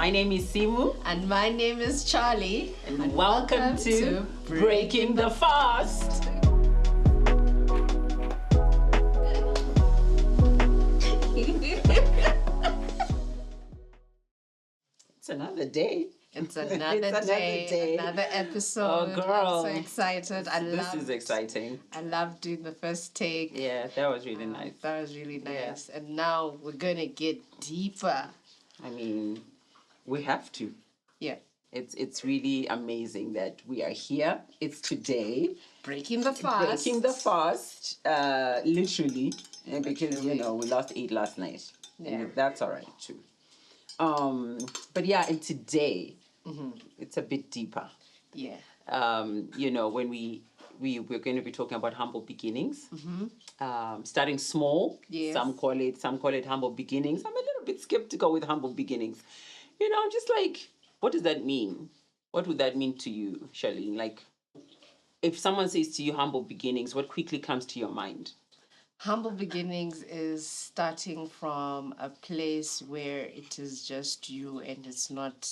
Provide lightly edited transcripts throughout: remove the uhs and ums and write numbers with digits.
My name is Simu. And my name is Charlie. And welcome to Breaking the Fast. It's another day. It's another day, another episode. Oh, girl. I'm so excited. This is exciting. I love doing the first take. Yeah, that was really nice. That was really nice. Yeah. And now we're going to get deeper. I mean, we have to. Yeah. It's really amazing that we are here. It's today. Breaking the fast. Breaking the fast, literally. Because, we lost 8 last night. Yeah. And that's all right, too. But yeah, and today, it's a bit deeper. Yeah. When we're going to be talking about humble beginnings, starting small. Yes. Some call it humble beginnings. I'm a little bit skeptical with humble beginnings. I'm just like, what does that mean? What would that mean to you, Charlene? Like, if someone says to you humble beginnings, what quickly comes to your mind? Humble beginnings is starting from a place where it is just you and it's not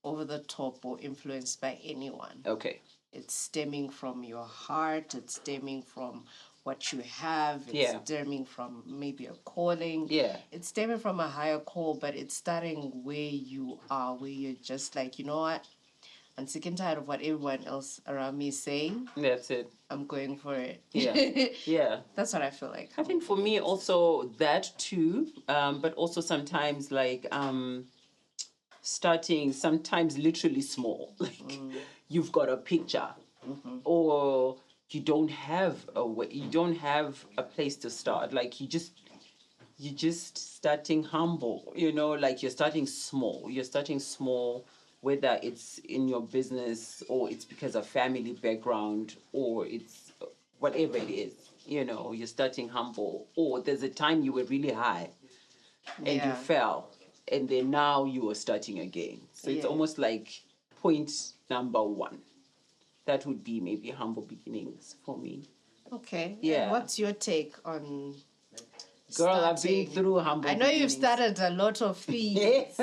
over the top or influenced by anyone. Okay. It's stemming from your heart. It's stemming from what you have. It's stemming from maybe a calling. Yeah. It's stemming from a higher call, but it's starting where you are, where you're just like, you know what? I'm sick and tired of what everyone else around me is saying. That's it. I'm going for it. Yeah. Yeah. That's what I feel like. I think for me also that too, but also sometimes like starting sometimes literally small. Like you've got a picture or you don't have a place to start. Like you're just starting humble, like you're starting small, whether it's in your business or it's because of family background or it's whatever it is, you're starting humble. Or there's a time you were really high and you fell and then now you are starting again. So it's almost like point number 1. That would be maybe humble beginnings for me. Okay. Yeah. And what's your take on Girl, starting? I've been through humble I know beginnings. you've started a lot of things,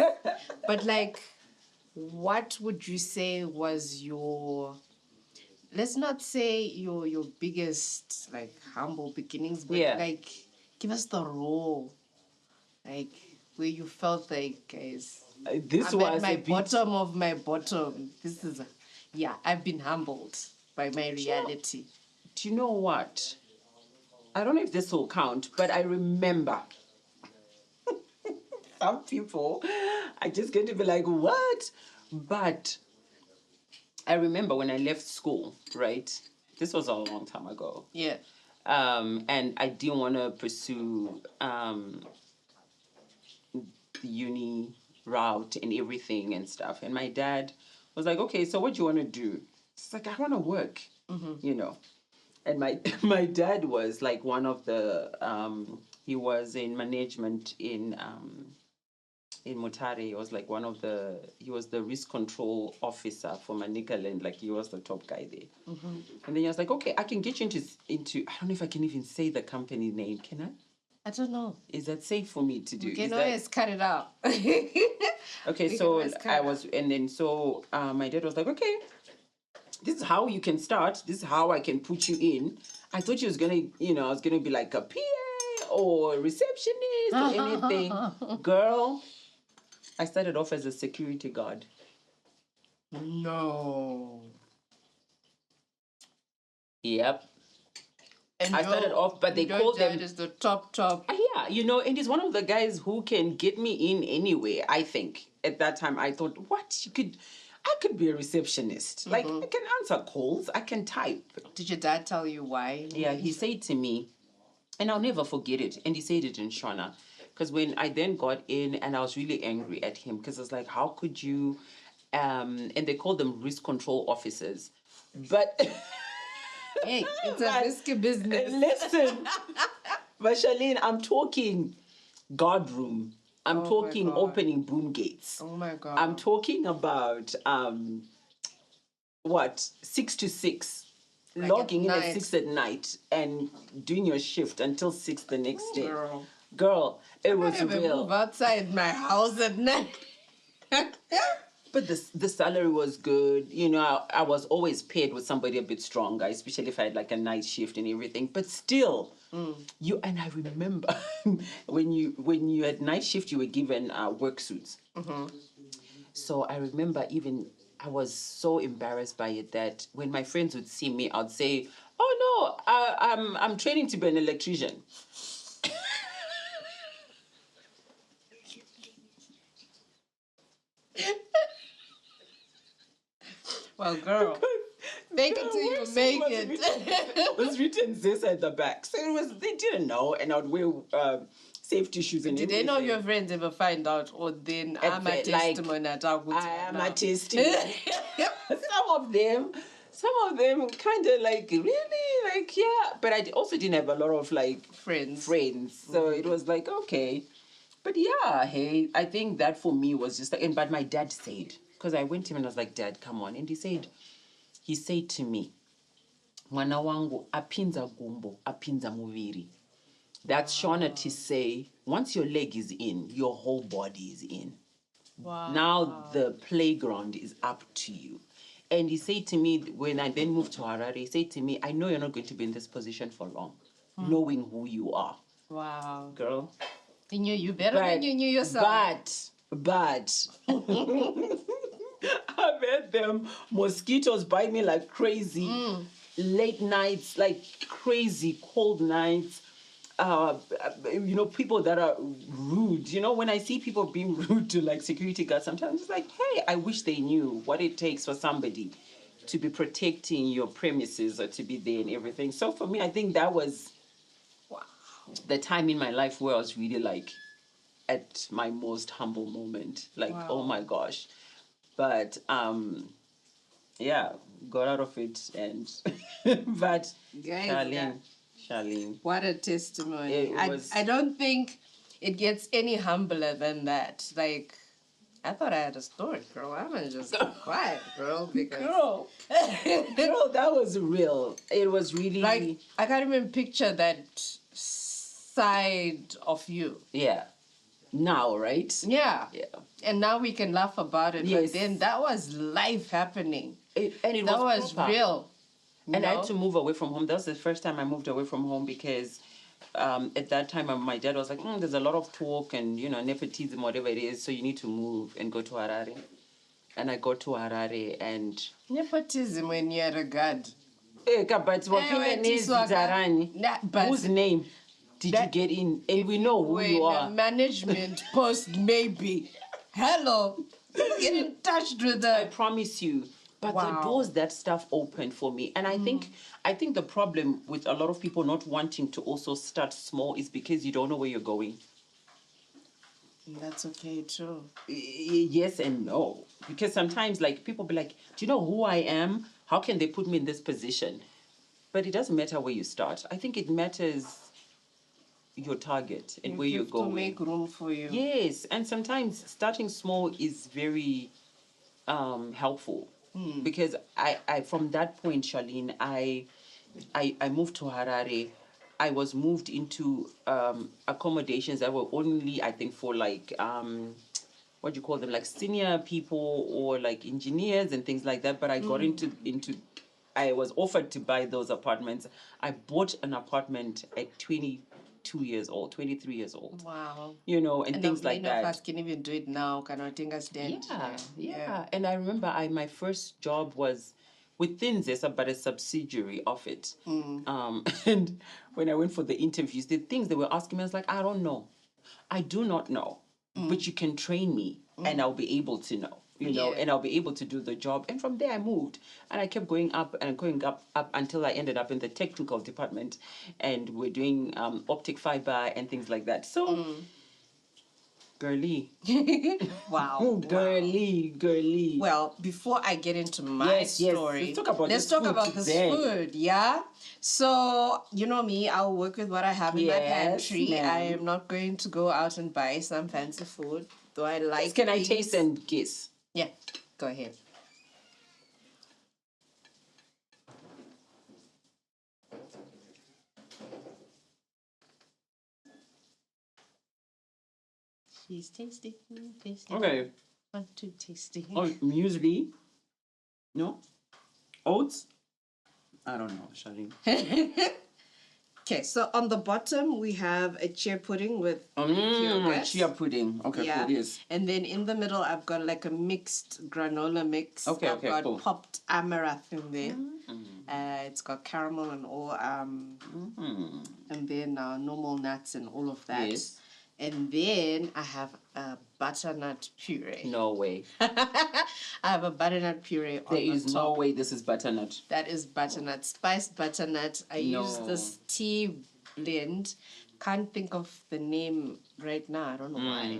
but like, what would you say was your, let's not say your biggest like humble beginnings, but like give us the raw, like where you felt like, guys, this I'm was at my a bit... bottom of my bottom. This is I've been humbled by my reality. Do you know what? I don't know if this will count, but I remember some people are just going to be like, what? But I remember when I left school, right? This was a long time ago. Yeah. And I didn't want to pursue the uni route and everything and stuff. And my dad was like, okay, so what do you want to do? It's like, I want to work, And my dad was like one of the, he was in management in Mutare. He was like he was the risk control officer for Manicaland. Like he was the top guy there. And then he was like, okay, I can get you into, I don't know if I can even say the company name. Can I? I don't know. Is that safe for me to do? You can always cut it out. Okay, so my dad was like, okay, this is how you can start. This is how I can put you in. I thought you was gonna, I was gonna be like a PA or receptionist or anything. Girl, I started off as a security guard. No. Yep. And I started off, but they called them... is the top. Yeah, and he's one of the guys who can get me in anyway, I think. At that time, I thought, I could be a receptionist. Like, I can answer calls, I can type. Did your dad tell you why? Yeah, he said to me, and I'll never forget it, and he said it in Shona, because when I then got in, and I was really angry at him, because I was like, how could you... and they called them risk control officers. But... Hey, it's a risky business. Listen, but Charlene, I'm talking guard room. I'm talking opening broom gates. Oh my God. I'm talking about 6 to 6, like logging in at 6 at night and doing your shift until 6 the next day. Girl, it was real. Move outside my house at night. But the salary was good. You know, I was always paired with somebody a bit stronger, especially if I had like a night shift and everything. But still, you and I remember when you had night shift, you were given work suits. So I remember even I was so embarrassed by it that when my friends would see me, I'd say, "Oh no, I'm training to be an electrician." Well, girl, make it till you make it. Was written this at the back, so it was they didn't know, and I'd wear safety shoes and Did they know your friends ever find out? Or then I'm a testimony at our I am a testimony. Some of them kind of like really like yeah, but I also didn't have a lot of like friends. so it was like okay, but yeah, hey, I think that for me was just like, and but my dad said, because I went to him and I was like, Dad, come on, and he said to me, mwana wangu apinza gumbo apinza muviri. That's Shona to say, once your leg is in, your whole body is in. Wow. Now the playground is up to you. And he said to me, when I then moved to Harare, he said to me, I know you're not going to be in this position for long, knowing who you are. Wow. Girl. He knew you better than you knew yourself. But I've had them mosquitoes bite me like crazy. Late nights, like crazy cold nights. People that are rude. You know, when I see people being rude to like security guards, sometimes it's like, hey, I wish they knew what it takes for somebody to be protecting your premises or to be there and everything. So for me, I think that was the time in my life where I was really like at my most humble moment. Like, oh my gosh. But yeah, got out of it and but Guys, Charlene. What a testimony. I don't think it gets any humbler than that. Like, I thought I had a story, girl. I'm gonna just be quiet, girl. Because girl, that was real. It was really like I can't even picture that side of you. Yeah. Now, right? Yeah. Yeah. And now we can laugh about it. Yes. But then that was life happening. It that was real. And I had to move away from home. That was the first time I moved away from home because at that time my dad was like, there's a lot of talk and, nepotism, whatever it is, so you need to move and go to Harare. And I got to Harare and... Nepotism when you're a god. But whose name did you get in? And we know who you are. Management post, maybe. Hello. Get in touch with them. I promise you. But the doors that stuff opened for me. And I think the problem with a lot of people not wanting to also start small is because you don't know where you're going. That's okay too. Yes and no. Because sometimes like people be like, do you know who I am? How can they put me in this position? But it doesn't matter where you start. I think it matters your target and where you're going. To make room for you. Yes. And sometimes starting small is very helpful. Because I from that point, Charlene, I moved to Harare. I was moved into accommodations that were only, I think, for like what do you call them, like senior people or like engineers and things like that. But I got into I was offered to buy those apartments. I bought an apartment at 22 years old, 23 years old. Wow. And things like that. Many of us can even do it now. Cannot think us dead. Yeah. And I remember my first job was within Zesa, but a subsidiary of it. And when I went for the interviews, the things they were asking me, I was like, I don't know. I do not know. But you can train me and I'll be able to know. And I'll be able to do the job. And from there I moved. And I kept going up and going up until I ended up in the technical department. And we're doing optic fiber and things like that. So, girly. Wow. Girly. Well, before I get into my story, let's talk about this food, yeah? So, you know me, I'll work with what I have in my pantry. Ma'am. I am not going to go out and buy some fancy food, though I like Can I taste and guess? Yeah, go ahead. She's tasty. Okay. Not too tasty. Oh, muesli? No? Oats? I don't know, Charlene. Okay, so on the bottom we have a chia pudding with Greek yogurt. Chia pudding. Okay, cool, yes. And then in the middle I've got like a mixed granola mix. Okay, I've got cool. popped amaranth in there. It's got caramel and all, and then normal nuts and all of that. Yes. And then I have a butternut puree. No way. I have a butternut puree on There is top. no way this is butternut. That is butternut, spiced butternut. I use this tea blend. Can't think of the name right now. I don't know why.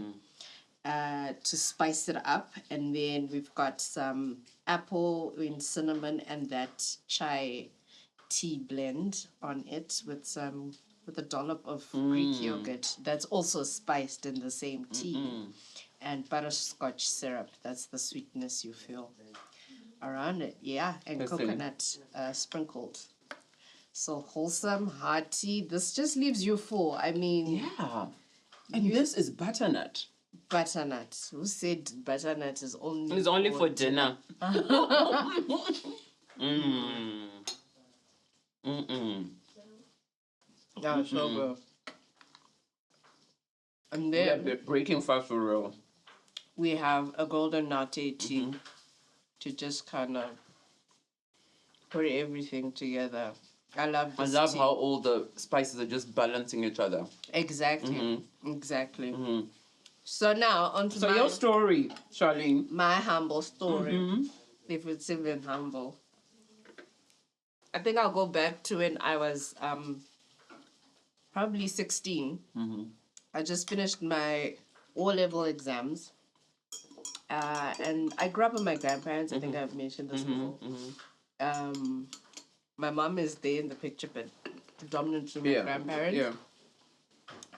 To spice it up, and then we've got some apple and cinnamon and that chai tea blend on it with a dollop of Greek yogurt that's also spiced in the same tea, and butterscotch syrup. That's the sweetness you feel around it. Yeah, and coconut sprinkled. So wholesome, hearty. This just leaves you full. I mean, yeah. And this is butternut. Butternut. Who said butternut is only? It's only for dinner. Yeah, so good. And then we are breaking fast for real. We have a golden latte tea to just kind of put everything together. I love this tea. How all the spices are just balancing each other. Exactly. Exactly. So now onto your story, Charlene. My humble story, if it's even humble. I think I'll go back to when I was probably 16. I just finished my O-level exams. And I grew up with my grandparents. I think I've mentioned this before. My mom is there in the picture, but predominantly my grandparents. Yeah.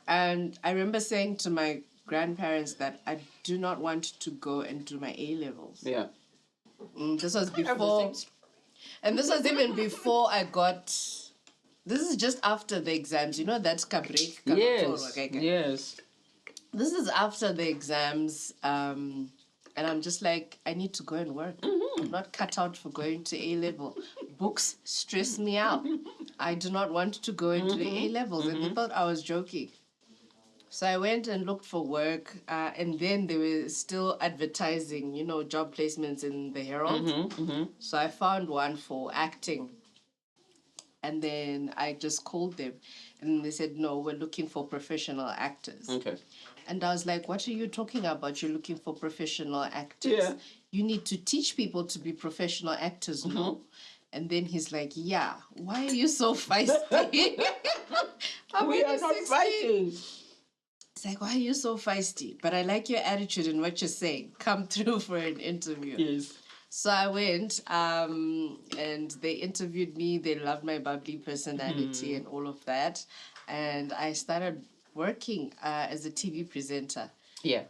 And I remember saying to my grandparents that I do not want to go and do my A-levels. Yeah. This was before, and this was even before I got. This is just after the exams. You know that's break. Yes. Yes. This is after the exams, and I'm just like, I need to go and work. I'm not cut out for going to A-level. Books stress me out. I do not want to go into the A-levels, and they thought I was joking. So I went and looked for work, and then they were still advertising, job placements in the Herald. So I found one for acting. And then I just called them, and they said, no, we're looking for professional actors. Okay. And I was like, what are you talking about? You're looking for professional actors. Yeah. You need to teach people to be professional actors, no? And then he's like, yeah, why are you so feisty? We are not fighting. It's like, why are you so feisty? But I like your attitude and what you're saying. Come through for an interview. Yes. So I went, and they interviewed me. They loved my bubbly personality and all of that. And I started working as a TV presenter. Yeah.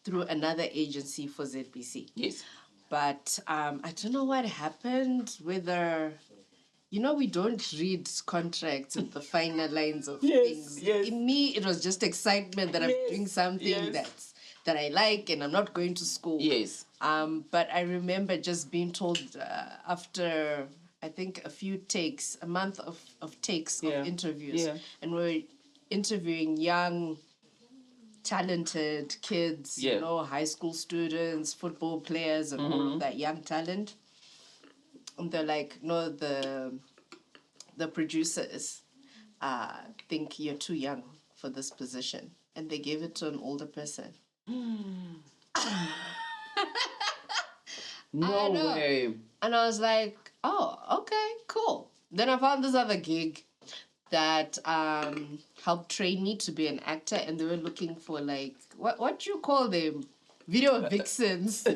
Through another agency for ZBC. Yes. But I don't know what happened, whether... we don't read contracts and the finer lines of things. Yes. In me, it was just excitement that I'm doing something that I like and I'm not going to school. Yes. But I remember just being told after, I think, a month of takes of interviews. Yeah. And we're interviewing young, talented kids, high school students, football players, and all of that young talent. And they're like, no, the producers think you're too young for this position. And they gave it to an older person. No way. And I was like, oh, okay, cool. Then I found this other gig that helped train me to be an actor. And they were looking for, like, what do you call them? Video vixens.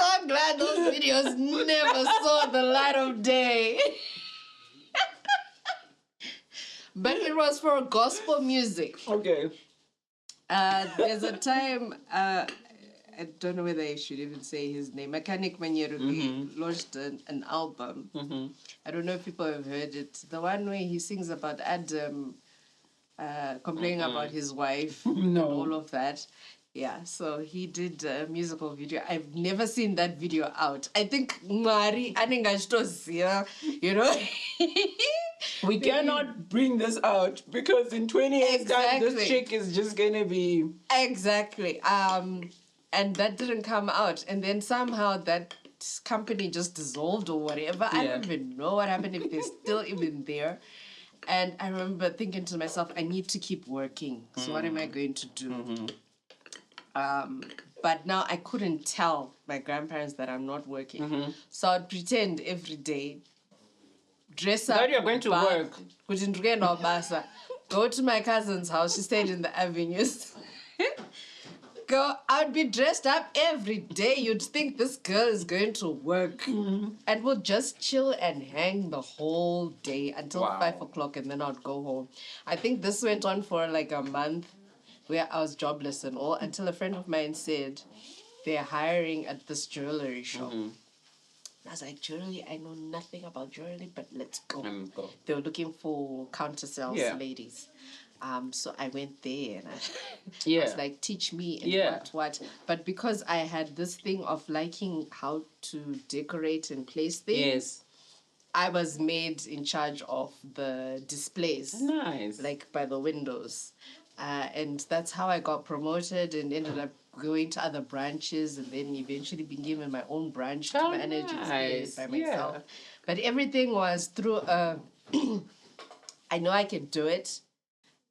I'm glad those videos never saw the light of day. But it was for gospel music. Okay. There's a time, I don't know whether I should even say his name, Mechanic Manyeruki launched an album. I don't know if people have heard it. The one where he sings about Adam, complaining about his wife No. and all of that. Yeah, so he did a musical video. I've never seen that video out. I think Mari Aningashtosia, you know. We cannot bring this out because in 20 years' time, this Exactly. chick is just gonna be. Exactly. And that didn't come out. And then somehow that company just dissolved or whatever. I don't Yeah. even know what happened, if they're still even there. And I remember thinking to myself, I need to keep working. So what am I going to do? But now I couldn't tell my grandparents that I'm not working. So I'd pretend every day, dress up. That you're going to work. Go to my cousin's house. She stayed in the avenues. I'd be dressed up every day. You'd think this girl is going to work. And we'll just chill and hang the whole day until Wow. 5 o'clock, and then I'd go home. I think this went on for like a month where I was jobless and all, until a friend of mine said they're hiring at this jewelry shop. I was like, jewelry? I know nothing about jewelry, but let's go. Go. They were looking for counter sales Yeah. ladies. So I went there and I Yeah. was like, teach me and Yeah. what. But because I had this thing of liking how to decorate and place things, Yes. I was made in charge of the displays, Nice. like by the windows. And that's how I got promoted and ended up going to other branches, and then eventually being given my own branch to Oh, manage displays nice. by myself. Yeah. But everything was through I know I can do it.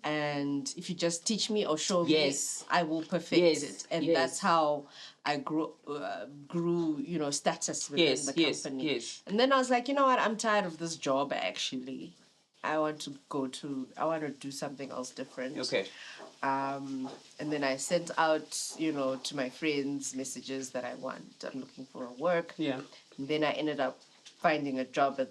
And if you just teach me or show Yes. me, I will perfect Yes. it. And Yes. that's how I grew, status within Yes. the Yes. company. Yes. And then I was like, you know what? I'm tired of this job. Actually, I want to do something else different. Okay. And then I sent out, to my friends messages that I'm looking for work. Yeah. And then I ended up finding a job at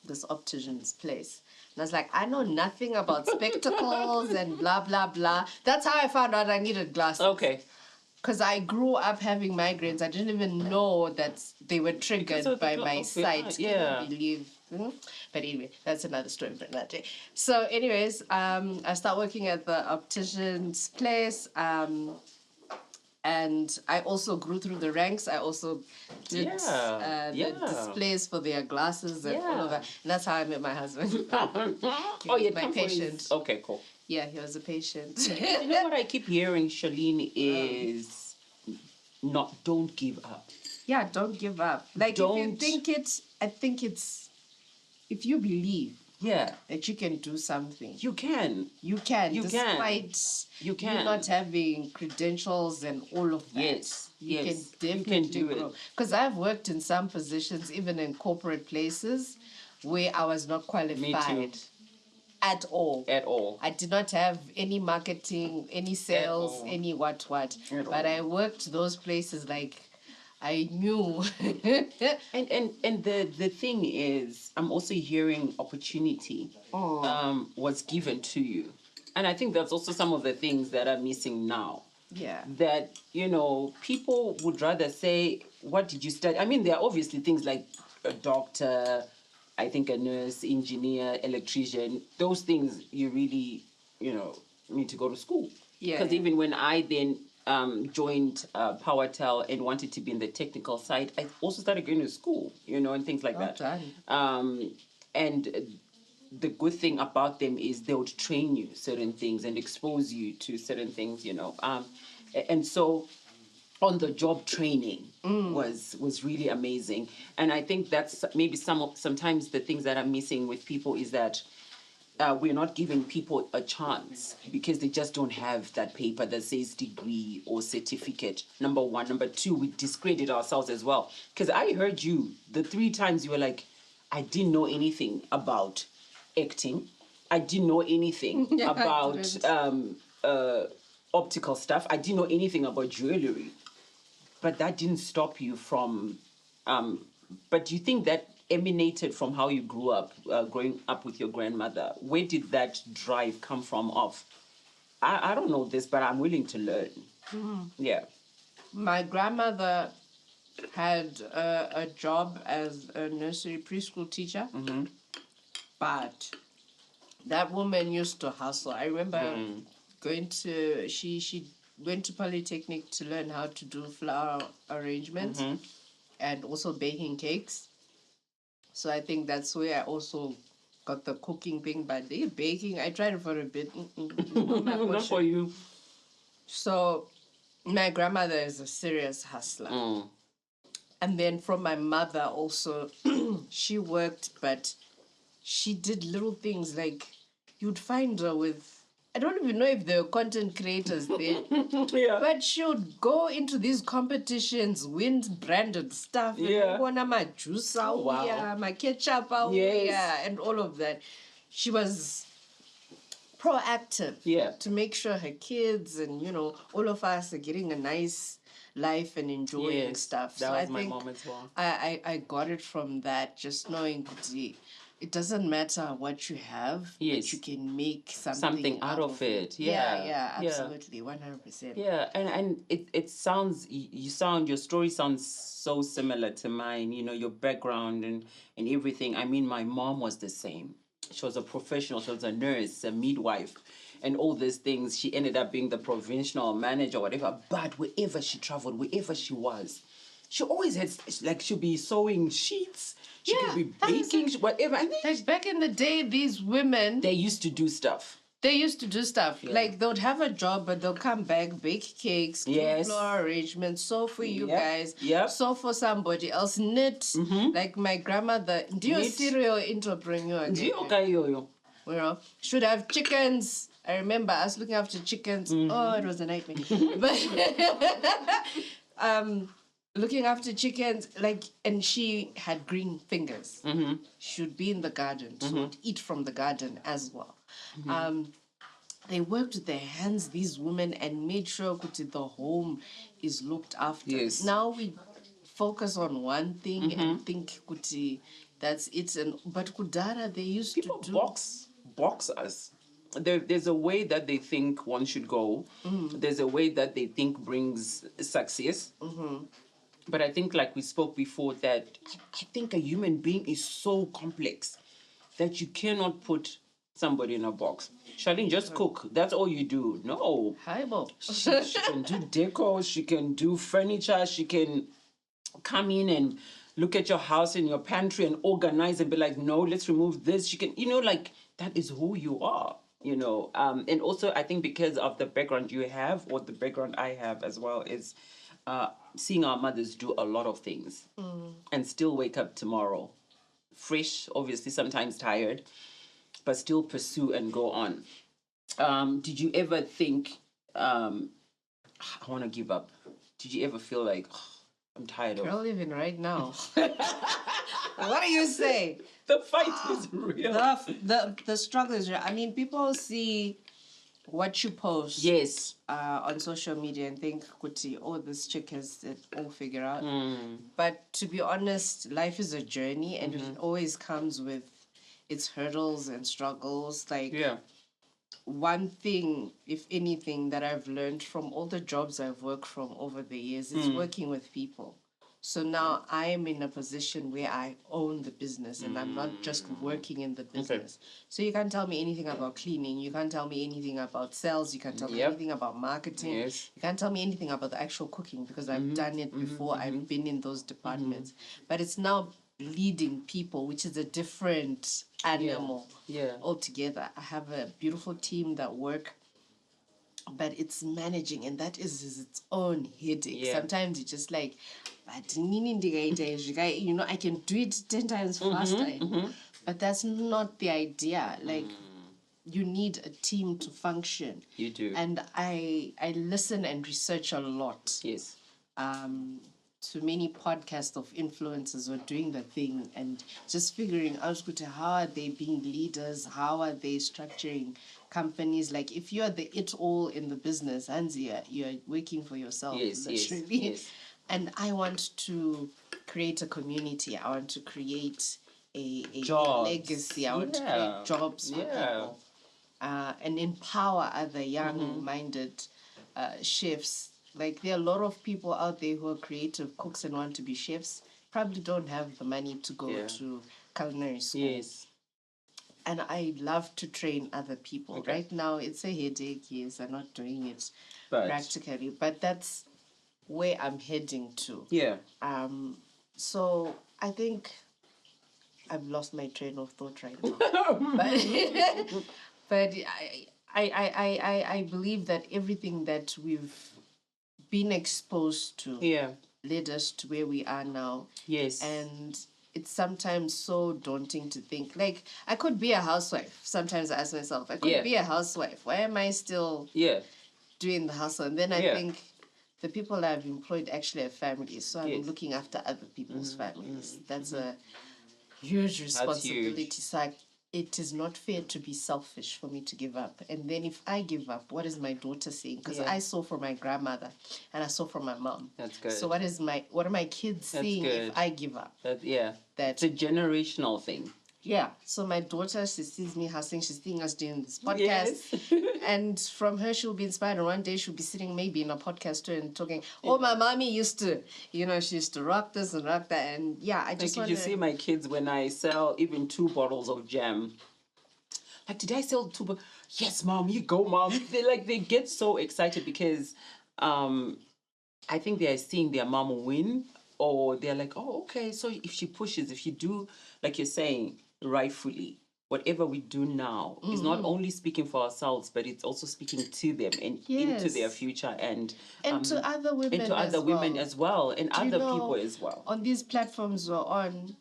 this optician's place. And I was like, I know nothing about spectacles and blah, blah, blah. That's how I found out I needed glasses. Okay. Because I grew up having migraines. I didn't even know that they were triggered of the by gla- my of the- sight. Can yeah. you believe? But anyway, that's another story for another day. So anyways, I start working at the optician's place. And I also grew through the ranks. I also did Yeah, the yeah. displays for their glasses and all of Yeah. that. And that's how I met my husband. Oh, yeah. my patient. Okay, cool. Yeah, he was a patient. You know what I keep hearing, Charlene, is don't give up. Yeah, don't give up. Like, if you Don't- think I think if you believe Yeah, that you can do something, you can. you can, You can. despite You you can. not having credentials and all of that. Yes, You yes. can You definitely can do it. grow. Because I've worked in some positions, even in corporate places, where I was not qualified at all. At all. I did not have any marketing, any sales, all. any what. At But all. I worked those places like I knew. And the thing is, I'm also hearing opportunity was given to you. And I think that's also some of the things that are missing now. Yeah. That, people would rather say, what did you study? I mean, there are obviously things like a doctor, I think a nurse, engineer, electrician. Those things you really, need to go to school. Yeah. Because even when I then joined PowerTel and wanted to be in the technical side, I also started going to school, and things like Well that. done. And the good thing about them is they would train you certain things and expose you to certain things, and so on the job training was really amazing. And I think that's maybe sometimes the things that are missing with people is that we're not giving people a chance because they just don't have that paper that says degree or certificate. Number one. Number two, we discredit ourselves as well. Because I heard you the 3 times you were like, I didn't know anything about acting. I didn't know anything Yeah, I about didn't. optical stuff. I didn't know anything about jewelry. But that didn't stop you from. But do you think that emanated from how you grew up, growing up with your grandmother? Where did that drive come from? I don't know this, but I'm willing to learn. Yeah. My grandmother had a job as a nursery preschool teacher, but That woman used to hustle. I remember she went to Polytechnic to learn how to do flower arrangements and also baking cakes. So I think that's where I also got the cooking thing. But the baking, I tried it for a bit. Not my Not for portion. you. So my grandmother is a serious hustler. And then from my mother also, she worked, but she did little things like you'd find her with, I don't even know if there were content creators there, Yeah. but she would go into these competitions, win branded stuff, Yeah. and my juice, Wow. my ketchup, Yes. and all of that. She was proactive to make sure her kids and all of us are getting a nice life and enjoying stuff. That So was I my think mom as well. I got it from that, just knowing kuti, it doesn't matter what you have, but you can make something out of it. Yeah, absolutely, 100%. Yeah, and it sounds, your story sounds so similar to mine, your background and everything. I mean, my mom was the same. She was a professional, she was a nurse, a midwife, and all these things. She ended up being the provincial manager, whatever. But wherever she traveled, wherever she was, she always had, like, she'll be sewing sheets, she could be baking, whatever. And Like back in the day, these women, they used to do stuff. they used to do stuff. Like they would have a job, but they'll come back, bake cakes, do flower arrangements, sew for you guys, sew for somebody else, knit. Like my grandmother, do you serial entrepreneur? Should have chickens. I remember us looking after chickens. Oh, it was a nightmare. But looking after chickens, like, and she had green fingers. She'd be in the garden, so would eat from the garden as well. They worked with their hands, these women, and made sure kuti, the home is looked after. Yes. Now we focus on one thing and think kuti, that's it. But kudara, they used People to do box us. There's a way that they think one should go. There's a way that they think brings success. But I think, like we spoke before, that I think a human being is so complex that you cannot put somebody in a box. Charlene, just cook. That's all you do. No. Hi, Bob. She can do decor. She can do furniture. She can come in and look at your house and your pantry and organize and be like, no, let's remove this. She can, like, that is who you are. And also I think because of the background you have, or the background I have as well, is seeing our mothers do a lot of things and still wake up tomorrow fresh, obviously sometimes tired, but still pursue and go on. Did you ever think, I want to give up? Did you ever feel like, I'm tired of... Girl, even right now. What do you say? The fight is real. The struggle is real. I mean, people see what you post on social media and think, kuti, oh, this chick has it all figured out. But to be honest, life is a journey, and it always comes with its hurdles and struggles. Like, one thing, if anything, that I've learned from all the jobs I've worked from over the years is working with people. So now I am in a position where I own the business and I'm not just working in the business. So you can't tell me anything about cleaning. You can't tell me anything about sales. You can't tell me anything about marketing. You can't tell me anything about the actual cooking, because I've done it before. I've been in those departments. But it's now leading people, which is a different animal altogether. I have a beautiful team that work, but it's managing, and that is its own headache. Sometimes you're just like, but I can do it 10 times faster. But that's not the idea. Like, you need a team to function. You do. And I listen and research a lot. Yes. To many podcasts of influencers who are doing the thing and just figuring out how are they being leaders, how are they structuring companies. Like, if you're the it all in the business, Anzia, you're working for yourself, literally. Yes. And I want to create a community. I want to create a legacy. I want to create jobs for people, and empower other young-minded chefs. Like, there are a lot of people out there who are creative cooks and want to be chefs, probably don't have the money to go to culinary school. Yes. and I love to train other people. Okay. Right now, it's a headache. Yes, I'm not doing it But practically, but that's where I'm heading to. yeah. So I think I've lost my train of thought right now. But I believe that everything that we've been exposed to Yeah. led us to where we are now. Yes. And it's sometimes so daunting to think. Like, I could be a housewife. Sometimes I ask myself, I could Yeah. be a housewife. Why am I still Yeah. doing the hustle? And then I Yeah. think the people I've employed actually have families. So I'm Yes. looking after other people's families. That's a huge responsibility. huge. So it is not fair to be selfish for me to give up. And then if I give up, what is my daughter saying? Because Yeah. I saw from my grandmother and I saw from my mom. That's good. So what are my kids seeing good. if I give up? Yeah. That It's a generational thing. yeah. So my daughter, she sees me hustling, she's seeing us doing this podcast. Yes. And from her she'll be inspired. And one day she'll be sitting maybe in a podcast too and talking, oh, my mommy used to, she used to rock this and rock that. And yeah, I just Like, want you see my kids when I sell even 2 bottles of jam. Like, did I sell 2 bottles? Yes, mom, you go, mom. They get so excited because I think they are seeing their mom win, or they're like, oh, okay, so if she pushes, if you do, like you're saying, rightfully, whatever we do now is not only speaking for ourselves, but it's also speaking to them and into their Yes. future and to other women into other as women well. as well, and Do you other know, people as well. On these platforms we're on,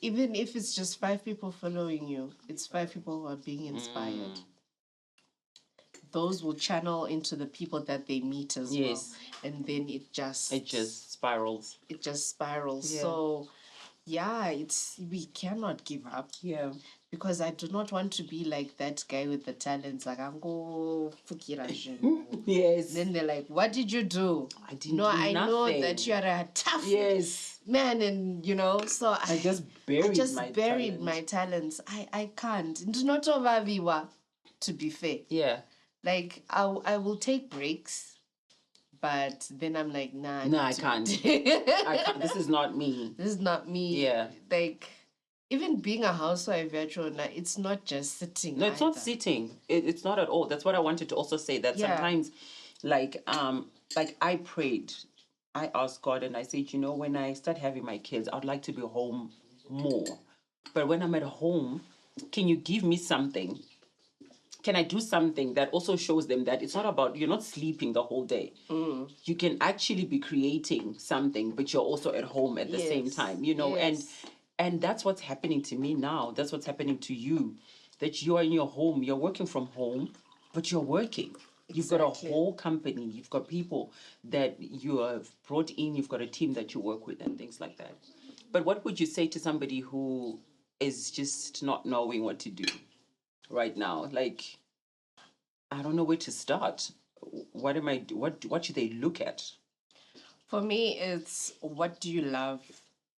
even if it's just 5 people following you, it's 5 people who are being inspired. Those will channel into the people that they meet as well. And then it just spirals. It just spirals. Yeah. So yeah, we cannot give up. Yeah. Because I do not want to be like that guy with the talents. Like, I'm go fukira. Yes. Then they're like, what did you do? I didn't No, do I know nothing. that you are a tough Yes. man, and so I just buried my talents. I can't. Do not overviwa, to be fair. Yeah. Like, I will take breaks, but then I'm like, nah. No, I can't. I can't. This is not me. This is not me. Yeah. Like, even being a housewife, it's not just sitting. No, it's not sitting. It's not at all. That's what I wanted to also say. That sometimes, like I prayed, I asked God, and I said, when I start having my kids, I'd like to be home more. But when I'm at home, can you give me something? Can I do something that also shows them that it's not about, you're not sleeping the whole day. You can actually be creating something, but you're also at home at the same time, and that's what's happening to me now. That's what's happening to you, that you are in your home, you're working from home, but you're working. You've got a whole company, you've got people that you have brought in, you've got a team that you work with and things like that. But what would you say to somebody who is just not knowing what to do right now? Like, I don't know where to start. What should they look at? For me, it's, what do you love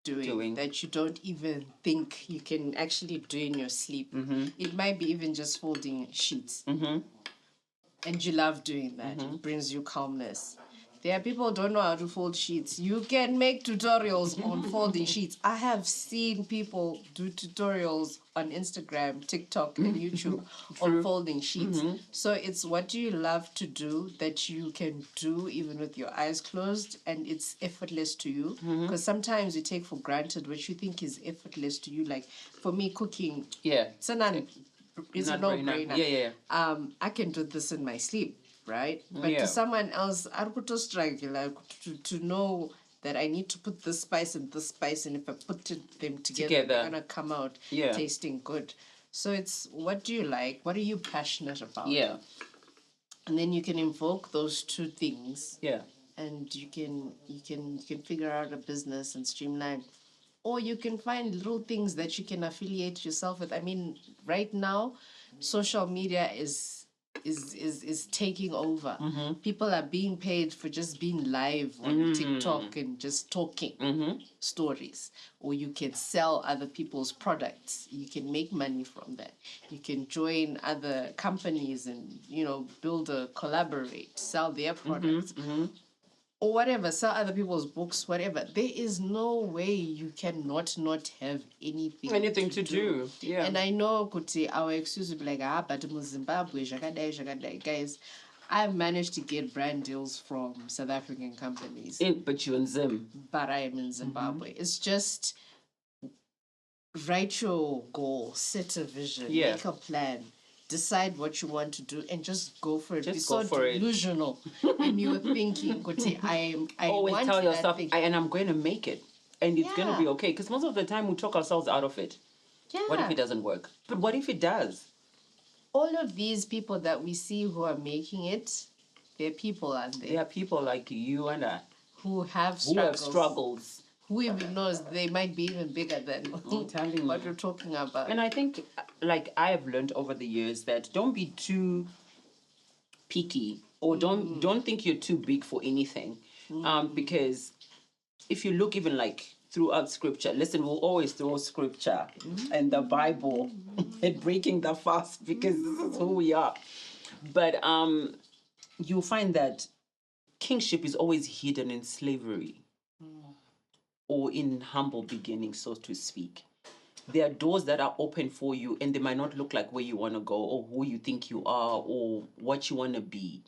doing that you don't even think you can actually do in your sleep? It might be even just folding sheets. And you love doing that. It brings you calmness. There are people who don't know how to fold sheets. You can make tutorials on folding sheets. I have seen people do tutorials on Instagram, TikTok, and YouTube on folding sheets. So it's, what do you love to do that you can do even with your eyes closed, and it's effortless to you? Because sometimes you take for granted what you think is effortless to you. Like, for me, cooking. Yeah. It's a no-brainer. Yeah. I can do this in my sleep, right? But Yeah. to someone else, I would struggle to know that I need to put this spice and this spice, and if I put them together, they're gonna come out tasting good. So it's, what do you like? What are you passionate about? Yeah. And then you can invoke those 2 things. Yeah. And you can figure out a business and streamline. Or you can find little things that you can affiliate yourself with. I mean, right now, social media is taking over. People are being paid for just being live on TikTok and just talking stories. Or you can sell other people's products. You can make money from that. You can join other companies and, collaborate, sell their products. or whatever, sell other people's books, whatever. There is no way you cannot not have anything to do. Yeah. And I know Kuti, our excuse will be like, but Zimbabwe, Jagadai, guys. I've managed to get brand deals from South African companies. But you're in Zim. But I am in Zimbabwe. It's just write your goal, set a vision, make a plan, decide what you want to do, and just go for it. Be so delusional when you're thinking, I always want tell that yourself, thing. and I'm going to make it, and it's going to be okay. Because most of the time we talk ourselves out of it. Yeah. What if it doesn't work? But what if it does? All of these people that we see who are making it, they're people, aren't they? They are people like you and I who have struggles. Who even knows they might be even bigger than what we're talking about. And I think, like I have learned over the years, that don't be too picky, or don't think you're too big for anything, because if you look even like throughout scripture, listen, we'll always throw scripture and the Bible and breaking the fast, because this is who we are. But you'll find that kingship is always hidden in slavery. Or in humble beginnings, so to speak. There are doors that are open for you, and they might not look like where you want to go, or who you think you are, or what you want to be.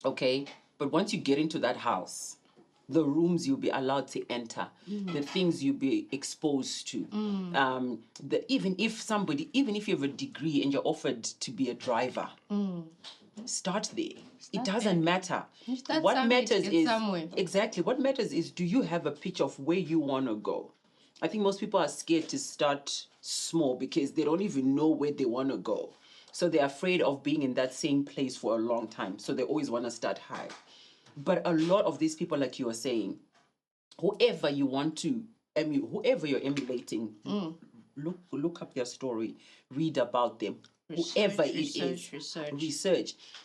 Okay? But once you get into that house, the rooms you'll be allowed to enter, the things you'll be exposed to. Even if you have a degree and you're offered to be a driver, start there. It doesn't matter. What matters is exactly what matters is, do you have a picture of where you want to go? I think most people are scared to start small because they don't even know where they want to go. So they're afraid of being in that same place for a long time. So they always want to start high. But a lot of these people, like you were saying, whoever you want to whoever you're emulating, look up their story, read about them. Research.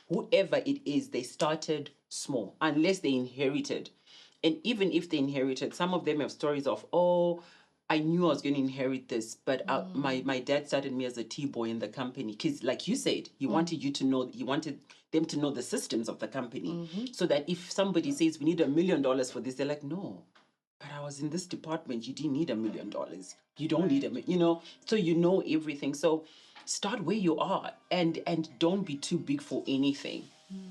Whoever it is, they started small, unless they inherited. And even if they inherited, some of them have stories of, I knew I was going to inherit this, but my dad started me as a T-boy in the company. Because like you said, he wanted them to know the systems of the company. So that if somebody says, we need $1 million for this, they're like, no, but I was in this department. You didn't need $1 million. You don't need so you know everything. So start where you are, and don't be too big for anything.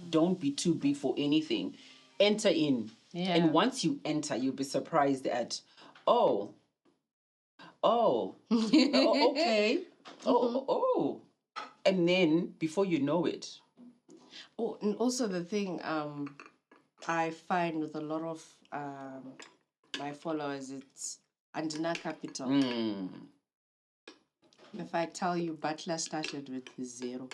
Don't be too big for anything. Enter in. Yeah. And once you enter, you'll be surprised at, okay. And then before you know it. Oh, and also the thing I find with a lot of my followers, it's Andina Capital. If I tell you, Butler started with 0.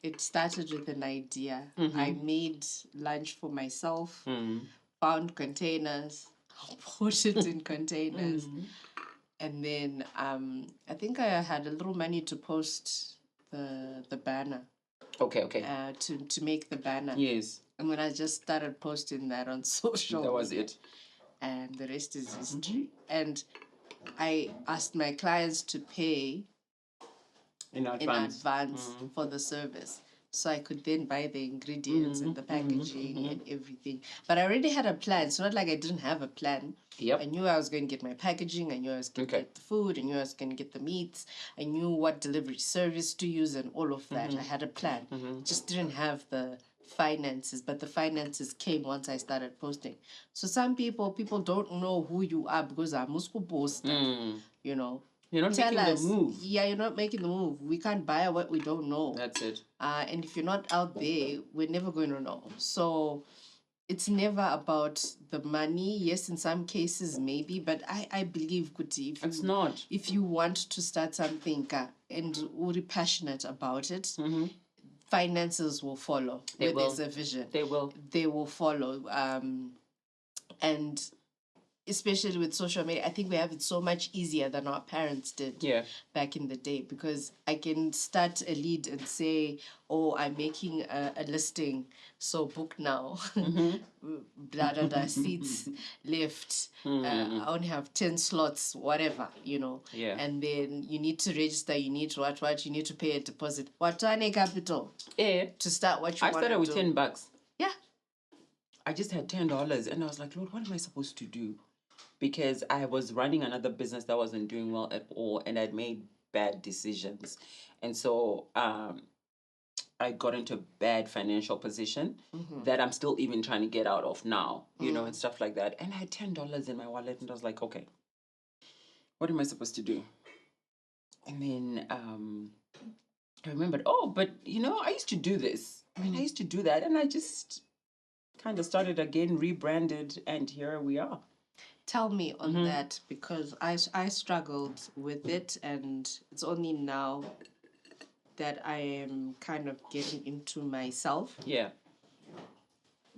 It started with an idea. I made lunch for myself, found containers, put it in containers. And then I think I had a little money to post the banner. Okay. To make the banner. Yes. And when I just started posting that on social media, that was it. And the rest is history. And I asked my clients to pay in advance for the service, so I could then buy the ingredients and the packaging and everything. But I already had a plan. It's not like I didn't have a plan. Yep. I knew I was going to get my packaging. I knew I was going to get the food. I knew I was going to get the meats. I knew what delivery service to use and all of that. I had a plan. Just didn't have the finances, but the finances came once I started posting. So some people don't know who you are because I'm Musku post. You're not making the move. Yeah, you're not making the move. We can't buy what we don't know. That's it. And if you're not out there, we're never going to know. So it's never about the money. Yes, in some cases maybe, but I believe, Kuti, it's not. If you want to start something and you're passionate about it, finances will follow. There's a vision. They will follow. And especially with social media, I think we have it so much easier than our parents did back in the day, because I can start a lead and say, I'm making a listing, so book now. Blah, blah, blah, seats left. I only have 10 slots, whatever, Yeah. And then you need to register, you need to what, you need to pay a deposit. What capital? To start what you want to do. I started with $10. Yeah. I just had $10, and I was like, Lord, what am I supposed to do? Because I was running another business that wasn't doing well at all, and I'd made bad decisions, and so I got into a bad financial position that I'm still even trying to get out of now, you know, and stuff like that. And I had $10 in my wallet, and I was like, okay, what am I supposed to do? And then I remembered, oh, but you know, I used to do this. I mean, I used to do that, and I just kind of started again, rebranded, and here we are. Tell me on that, because I struggled with it, and it's only now that I am kind of getting into myself. Yeah.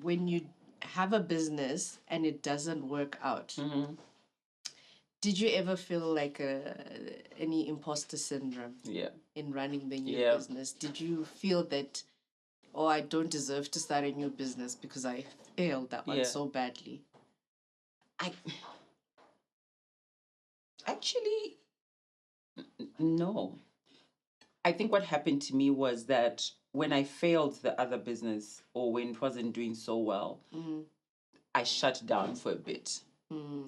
When you have a business and it doesn't work out, did you ever feel like any imposter syndrome Yeah. in running the new business? Did you feel that, oh, I don't deserve to start a new business because I failed that one so badly? Actually, no. I think what happened to me was that when I failed the other business, or when it wasn't doing so well, I shut down for a bit.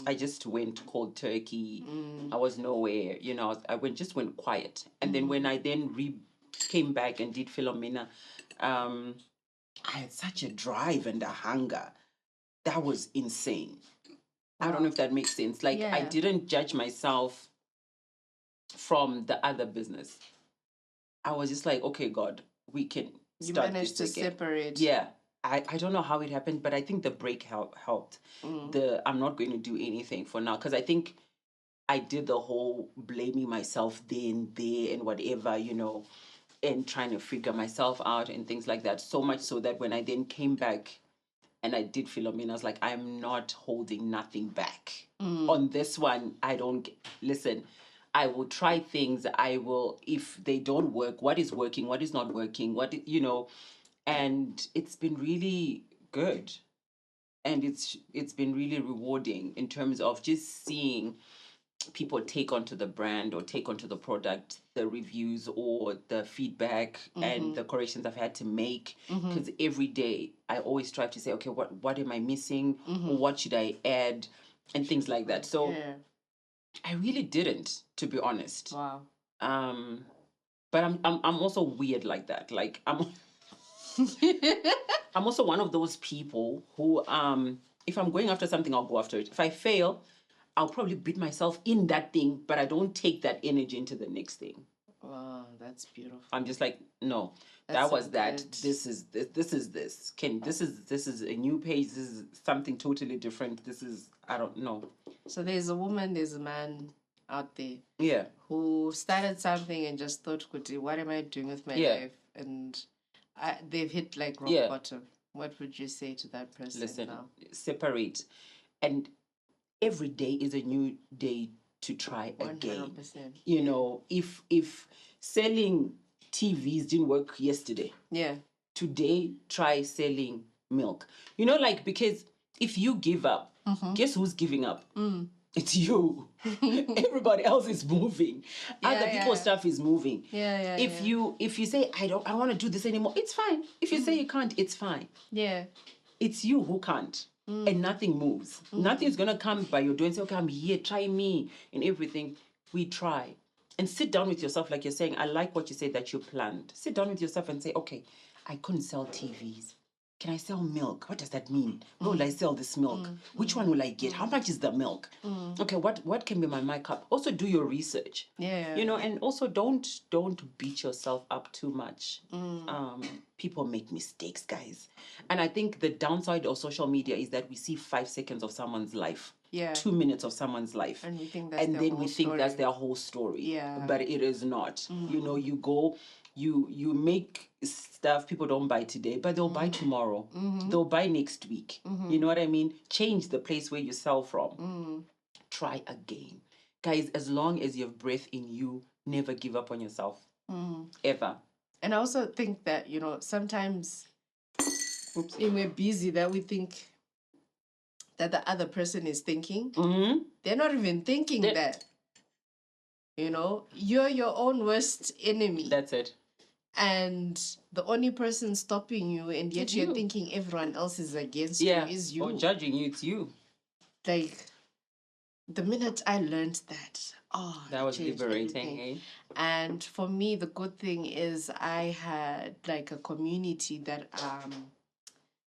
I just went cold turkey. I was nowhere, you know. I just went quiet. And then when I then came back and did Philomena, I had such a drive and a hunger. That was insane. I don't know if that makes sense. Like, I didn't judge myself from the other business. I was just like, okay, God, we can You start managed to this again. separate. Yeah. I don't know how it happened, but I think the break helped. I'm not going to do anything for now, because I think I did the whole blaming myself then, there, and whatever, you know, and trying to figure myself out and things like that. So much so that when I then came back and I did Philomena, I was like, I'm not holding nothing back. On this one, I don't listen. I will try things. I will, if they don't work, what is working, what is not working, you know, and it's been really good. And it's been really rewarding in terms of just seeing people take onto the brand or take onto the product, the reviews or the feedback and the corrections I've had to make. Because every day I always strive to say, okay, what am I missing? Or what should I add? And things like that. So I really didn't, to be honest. Wow. But I'm also weird like that. Like I'm also one of those people who if I'm going after something, I'll go after it. If I fail, I'll probably beat myself in that thing, but I don't take that energy into the next thing. Wow, that's beautiful. I'm just like, no, that was that. This is this. This is this. This is a new page. This is something totally different. This is, I don't know. So there's a woman, there's a man out there. Yeah. Who started something and just thought, what am I doing with my life? And they've hit like rock bottom. What would you say to that person? Listen, now? Separate. And every day is a new day to try 100%. Again. You know, if selling TVs didn't work yesterday, today try selling milk. You know, like, because if you give up, guess who's giving up? It's you. Everybody else is moving. Other people's stuff is moving. If you say I don't want to do this anymore, it's fine. If you say you can't, it's fine. It's you who can't. And nothing moves. Nothing's gonna come by your door and say, okay, I'm here, try me and everything. We try. And sit down with yourself, like you're saying. I like what you said that you planned. Sit down with yourself and say, okay, I couldn't sell TVs. Can I sell milk? What does that mean? Where will I sell this milk? Which one will I get? How much is the milk? Okay, what can be my markup? Also do your research. You know, and also don't beat yourself up too much. People make mistakes, guys. And I think the downside of social media is that we see 5 seconds of someone's life. 2 minutes of someone's life. And we think that's that's their whole story. But it is not. You know, you go, you make stuff people don't buy today, but they'll buy tomorrow. They'll buy next week. You know what I mean? Change the place where you sell from. Try again. Guys, as long as you have breath in you, never give up on yourself. Ever. And I also think that, you know, sometimes when we're busy that we think that the other person is thinking. They're not even thinking that. You know, you're your own worst enemy. That's it. and the only person stopping you, and yet It's you're you. thinking everyone else is against Yeah. you, is Or you. judging you, it's you. Like, the minute I learned that, That it was changed liberating, everything. eh? And for me, the good thing is I had like a community that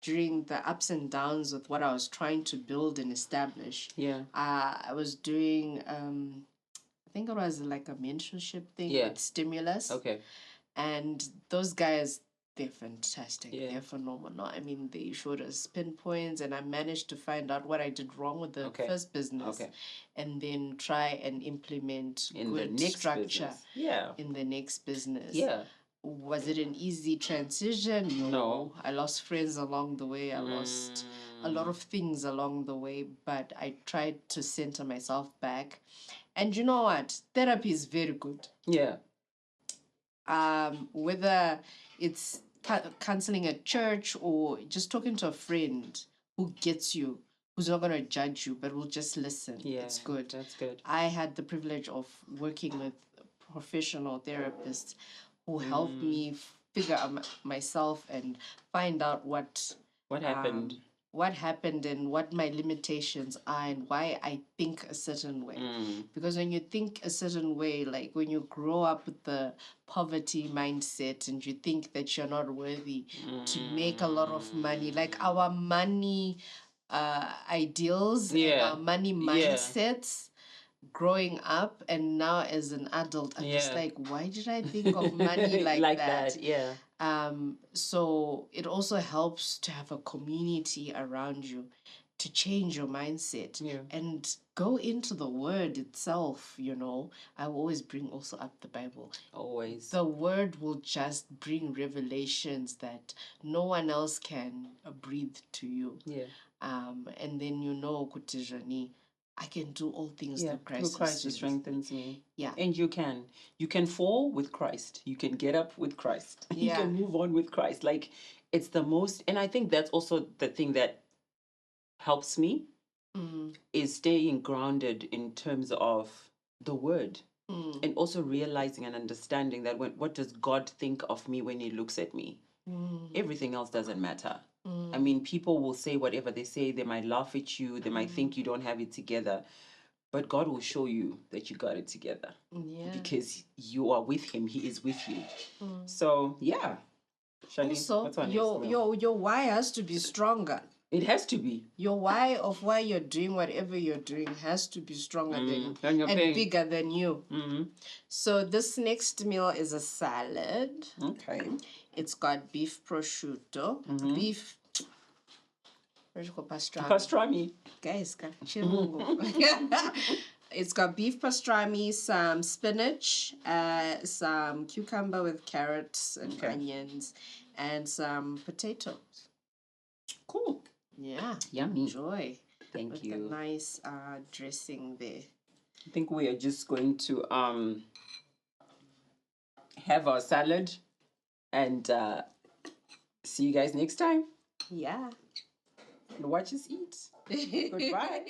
during the ups and downs with what I was trying to build and establish, Yeah. I was doing I think it was like a mentorship thing Yeah. with Stimulus. Okay. And those guys, they're fantastic. Yeah. They're phenomenal. I mean, they showed us pinpoints, and I managed to find out what I did wrong with the Okay. first business, Okay. and then try and implement In the good next structure business. Yeah. in the next business. Yeah. Was it an easy transition? No. I lost friends along the way. I lost a lot of things along the way, but I tried to center myself back. And you know what? Therapy is very good. Yeah. Whether it's counseling at church or just talking to a friend who gets you, who's not going to judge you, but will just listen. Yeah. It's good. That's good. I had the privilege of working with professional therapists who helped me figure out myself and find out what happened. what happened and what my limitations are and why I think a certain way. Because when you think a certain way, like when you grow up with the poverty mindset and you think that you're not worthy to make a lot of money, like our money ideals and our money mindsets growing up and now as an adult, I'm just like, why did I think of money like that? Yeah. So it also helps to have a community around you to change your mindset and go into the word itself. I always bring also up the Bible. Always. The word will just bring revelations that no one else can breathe to you. Yeah. And then Kutijani, I can do all things through Christ. Through Christ who strengthens me. Yeah. And you can fall with Christ. You can get up with Christ. You can move on with Christ. Like, it's the most, and I think that's also the thing that helps me is staying grounded in terms of the word. And also realizing and understanding that what does God think of me when he looks at me? Everything else doesn't matter. I mean, people will say whatever they say. They might laugh at you. They might think you don't have it together. But God will show you that you got it together. Yeah. Because you are with him. He is with you. So, yeah. Charlene, also, what's on your why has to be stronger. It has to be. Your why of why you're doing whatever you're doing has to be stronger than and bigger than you. So this next meal is a salad. Okay. It's got beef prosciutto, beef pastrami. Guys, it's got beef pastrami, some spinach, some cucumber with carrots and onions, and some potatoes. Cool. Yeah. Yummy. Enjoy. Thank you. With a nice dressing there. I think we are just going to have our salad and see you guys next time. Yeah. And watch us eat. Goodbye.